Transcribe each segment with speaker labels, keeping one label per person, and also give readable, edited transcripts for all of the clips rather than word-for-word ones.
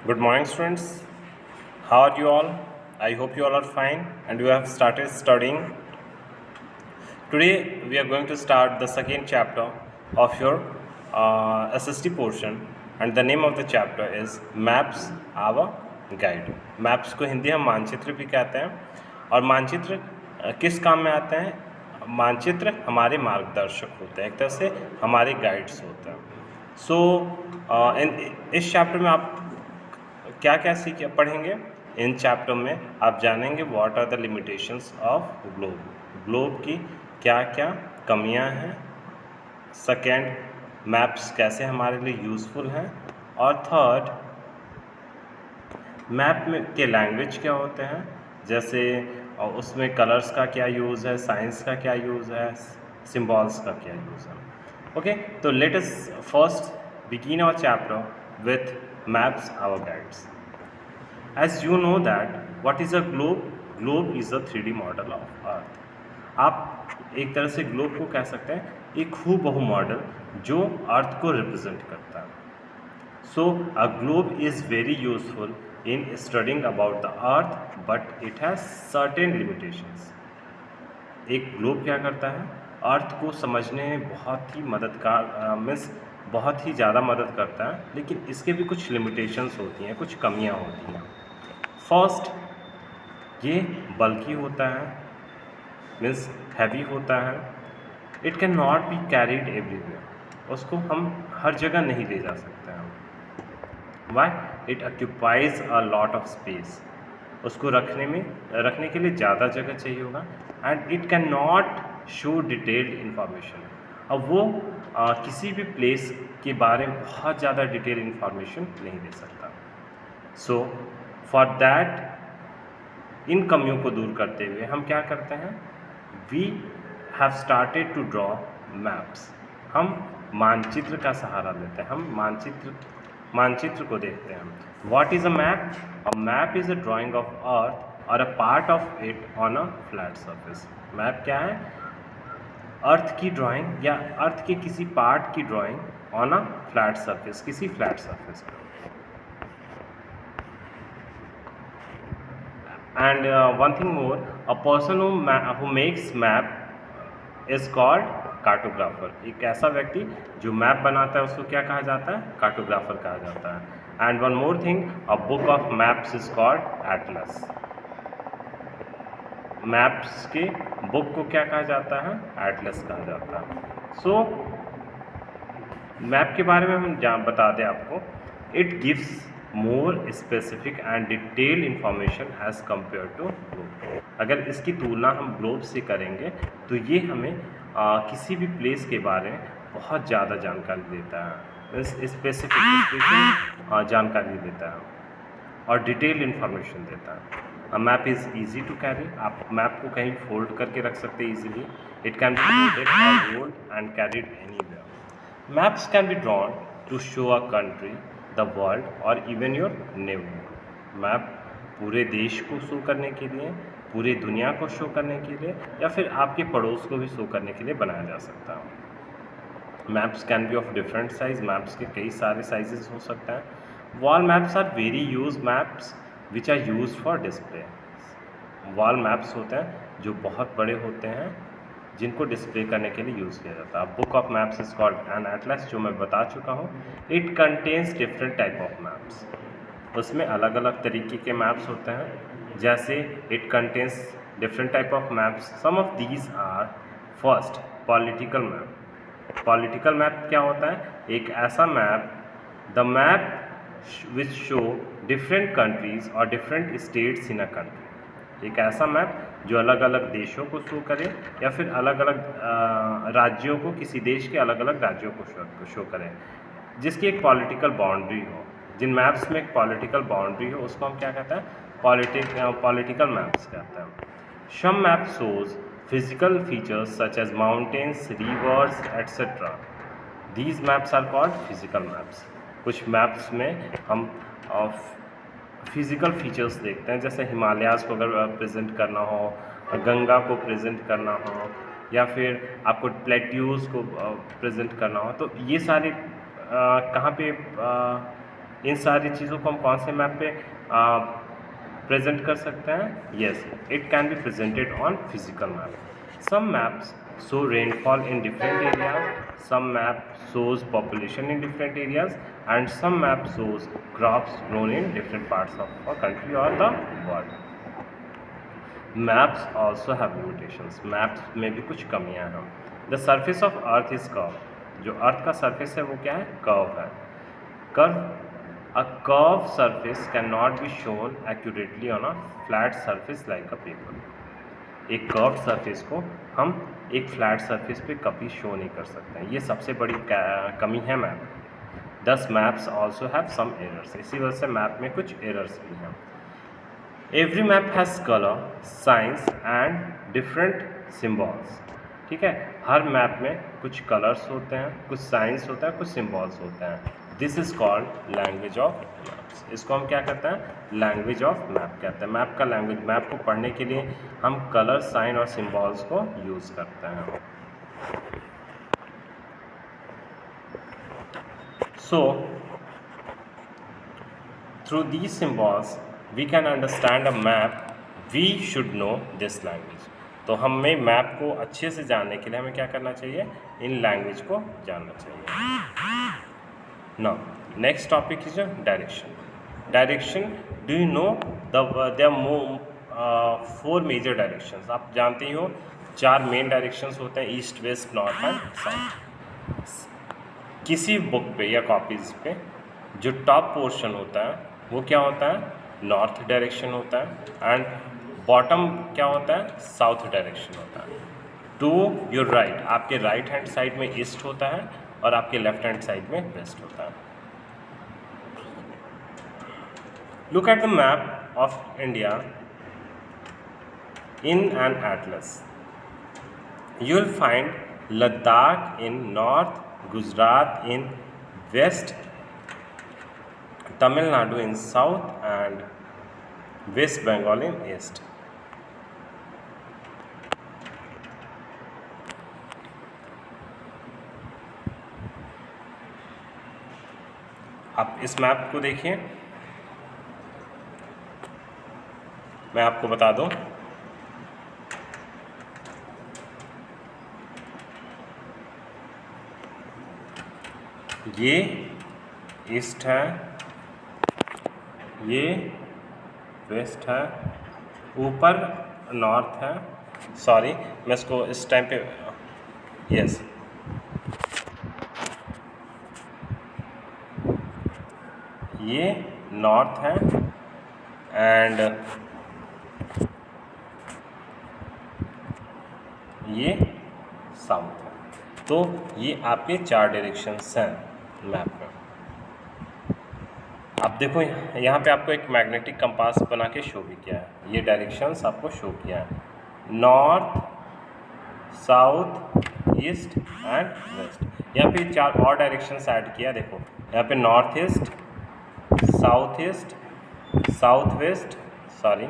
Speaker 1: Good morning, students. How are you all? I hope you all are fine and you have started studying. Today, we are going to start the second chapter of your SST portion, and the name of the chapter is Maps Our Guide. Maps को हिंदी हम मानचित्र भी कहते हैं और मानचित्र किस काम में आते हैं? मानचित्र हमारे मार्गदर्शक होते हैं, एक तरह से हमारे गाइड्स होते हैं. इस चैप्टर में आप क्या क्या पढ़ेंगे? इन चैप्टर में आप जानेंगे what are the limitations of globe, globe की क्या क्या कमियां हैं. सेकेंड, मैप्स कैसे हमारे लिए यूज़फुल हैं. और थर्ड, मैप में के लैंग्वेज क्या होते हैं, जैसे उसमें कलर्स का क्या यूज़ है, साइंस का क्या यूज़ है, सिम्बॉल्स का क्या यूज़ है. ओके, तो let us first begin our chapter with maps our guides. As you know that what is a globe? Globe is a 3D model of earth. आप एक तरह से ग्लोब को कह सकते हैं एक हूबहू मॉडल जो अर्थ को रिप्रेजेंट करता है. So a globe is very useful in studying about the earth but it has certain limitations. एक ग्लोब क्या करता है? अर्थ को समझने में बहुत ही मददगार मीन्स बहुत ही ज़्यादा मदद करता है, लेकिन इसके भी कुछ लिमिटेशंस होती हैं, कुछ कमियां होती हैं. फर्स्ट, ये बल्कि होता है, मीन्स हैवी होता है. It can not be carried everywhere. उसको हम हर जगह नहीं ले जा सकते हैं. Why? It occupies a lot of space. उसको रखने के लिए ज़्यादा जगह चाहिए होगा. And it can not show detailed information. अब वो किसी भी प्लेस के बारे में बहुत ज़्यादा डिटेल इंफॉर्मेशन नहीं दे सकता. सो फॉर दैट, इन कमियों को दूर करते हुए हम क्या करते हैं? We have started to draw maps. हम मानचित्र का सहारा लेते हैं. हम मानचित्र को देखते हैं. What is a map? A map is a drawing of earth और a part of it on a flat surface. Map क्या है? अर्थ की ड्राइंग या अर्थ के किसी पार्ट की drawing on a flat surface, किसी फ्लैट सरफेस पर. And one thing more, a person who makes map is called cartographer. एक ऐसा व्यक्ति जो मैप बनाता है उसको क्या कहा जाता है? कार्टोग्राफर कहा जाता है. And one more thing, a book of maps is called Atlas. Maps के बुक को क्या कहा जाता है? एटलस कहा जाता है. सो मैप के बारे में हम बता दें आपको, it gives more specific and detail information as compare to globe. अगर इसकी तुलना हम ग्लोब से करेंगे तो ये हमें किसी भी प्लेस के बारे में बहुत ज़्यादा जानकारी देता है, स्पेसिफिक जानकारी देता है और डिटेल इंफॉर्मेशन देता है. A map is easy to carry. आप मैप को कहीं फोल्ड करके रख सकते हैं easily. It can be folded or rolled and carried anywhere. Maps can be drawn to show a country, the world or even your neighborhood. Map पूरे देश को शो करने के लिए, पूरे दुनिया को शो करने के लिए या फिर आपके पड़ोस को भी शो करने के लिए बनाया जा सकता है. Maps can be of different size. Maps के कई सारे साइजेस हो सकते हैं. Wall maps are very use maps which are use for display. Wall maps होते हैं जो बहुत बड़े होते हैं, जिनको डिस्प्ले करने के लिए यूज़ किया जाता है. Book of maps is called an atlas, जो मैं बता चुका हूँ. It contains different type of maps. उसमें अलग अलग तरीके के मैप्स होते हैं. जैसे it contains different type of maps. Some of these are, first, political map. Political map क्या होता है? एक ऐसा map, the map which show different countries और different states in a country. एक ऐसा मैप जो अलग अलग देशों को शो करे या फिर अलग अलग राज्यों को, किसी देश के अलग अलग राज्यों को शो करे, जिसकी एक पॉलिटिकल बाउंड्री हो. जिन मैप्स में एक पॉलिटिकल बाउंड्री हो उसको हम क्या कहते हैं? पॉलिटिकल मैप्स कहते हैं. Some map shows physical features such as mountains, rivers etcetera. These maps are called physical maps. कुछ मैप्स में हम फिज़िकल फीचर्स देखते हैं, जैसे हिमालयाज़ को अगर प्रेजेंट करना हो, गंगा को प्रेजेंट करना हो या फिर आपको प्लेट्यूज़ को प्रेजेंट करना हो, तो ये सारे कहाँ पे इन सारी चीज़ों को हम कौन से मैप पे प्रेजेंट कर सकते हैं? Yes, it can be presented on physical map. Some maps show rainfall in different areas, some map shows population in different areas, and some map shows crops grown in different parts of a country or the world. Maps also have limitations. Maps में भी कुछ कमियां हैं. The surface of earth is curved. जो अर्थ का surface है वो क्या है? कर्व है. A curved surface cannot be shown accurately on a flat surface like a paper. एक कर्व्ड सरफेस को हम एक फ्लैट सरफेस पे कभी शो नहीं कर सकते हैं. ये सबसे बड़ी कमी है map. These maps also have some errors. इसी वजह से मैप में कुछ एरर्स भी हैं. Every map has colour, signs and different symbols. ठीक है, हर मैप में कुछ कलर्स होते हैं, कुछ साइंस होता है, कुछ सिम्बॉल्स होते हैं. This is called language of maps. इसको हम क्या कहते हैं? लैंग्वेज ऑफ मैप कहते हैं. मैप का लैंग्वेज, मैप को पढ़ने के लिए हम कलर, साइन और सिम्बॉल्स को यूज़ करते हैं. So through these symbols we can understand a map. We should know this language. तो हमें मैप को अच्छे से जानने के लिए हमें क्या करना चाहिए? इन लैंग्वेज को जानना चाहिए. Now next topic is direction. Direction, do you know there are 4 major directions. आप जानते ही हो 4 मेन डायरेक्शंस होते हैं, east, west, north and south. किसी बुक पे या कॉपीज़ पे जो टॉप पोर्शन होता है वो क्या होता है? नॉर्थ डायरेक्शन होता है. एंड बॉटम क्या होता है? साउथ डायरेक्शन होता है. टू योर राइट, आपके राइट हैंड साइड में ईस्ट होता है और आपके लेफ्ट हैंड साइड में वेस्ट होता है. Look at the map of India in an atlas. You will find Ladakh in north, Gujarat in west, Tamil Nadu in south, and West Bengal in east. आप इस map को देखिए. मैं आपको बता दूं, ये ईस्ट है, ये वेस्ट है, ऊपर नॉर्थ है. सॉरी, मैं इसको इस टाइम पे, यस, ये नॉर्थ है एंड ये साउथ है. तो ये आपके 4 डायरेक्शंस हैं मैप में. आप देखो यहाँ पे आपको एक मैग्नेटिक कंपास बना के शो भी किया है. ये डायरेक्शंस आपको शो किया है, north, south, east and west. यहाँ पे 4 और डायरेक्शंस ऐड किया. देखो यहाँ पे north east, south east, south west, sorry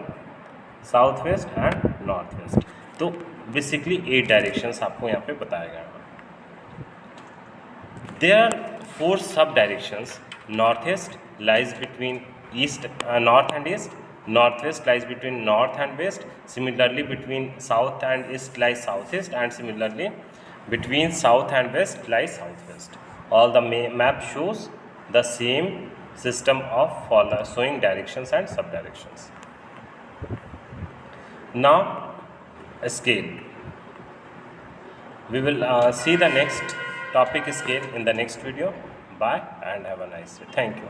Speaker 1: south west and north west. तो बेसिकली 8 डायरेक्शंस आपको यहाँ पे बताया गया है. देयर आर 4 सब directions. North east lies between east, north and east. Northwest lies between north and west. Similarly, between south and east lies southeast, and similarly between south and west lies southwest. All the map shows the same system of showing directions and sub-directions. Now, scale. We will see the next topic, scale, in the next video. Bye and have a nice day. Thank you.